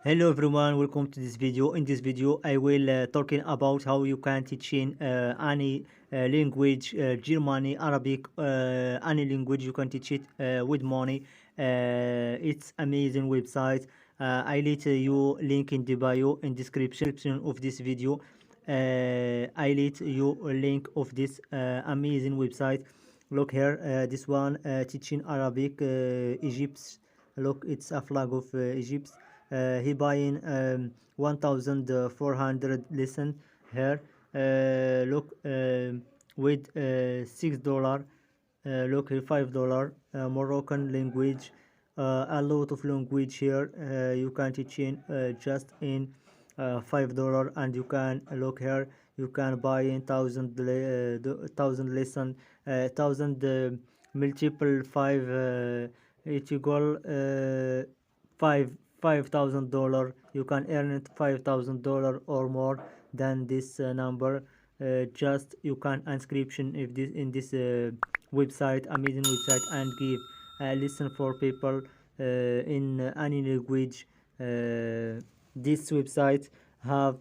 Hello everyone, welcome to this video. In this video I will talking about how you can teach in any language, Germany, Arabic, any language you can teach it with money. It's amazing website. I let you link in the bio in description of this video. I let you a link of this amazing website. Look here, this one teaching Arabic, Egypt. Look, it's a flag of Egypt. He buying 1400 listen here. Look, with $6. Look here, $5. Moroccan language, a lot of language here. You can teach in just in $5, and you can look here. You can buy in thousand lesson, thousand multiple five. It equal $5,000. You can earn it $5,000 or more than this number. Just you can inscription if this in this website, amazing website, and give listen for people in any language. This website have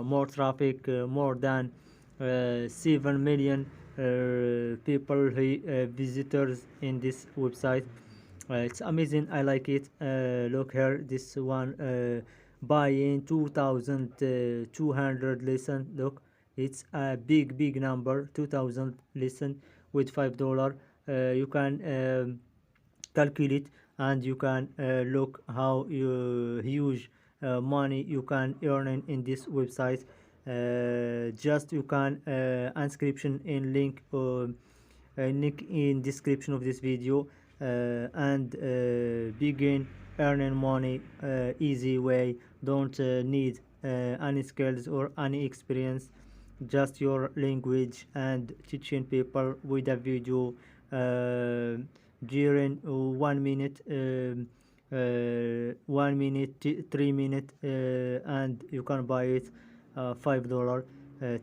more traffic, more than 7 million people visitors in this website. It's amazing, I like it. Look here, this one buying 2200 listen. Look, it's a big number. 2000 listen with $5. You can calculate, and you can look how huge money you can earn in this website. Just you can inscription in link in description of this video, and begin earning money easy way. Don't need any skills or any experience, just your language and teaching people with a video during 1 minute, 1 minute, 3 minutes, and you can buy it $5.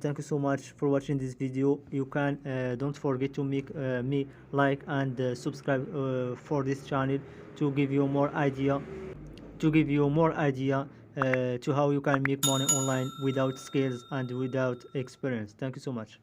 Thank you so much for watching this video. You can don't forget to make me like and subscribe for this channel to give you more idea, to how you can make money online without skills and without experience. Thank you so much.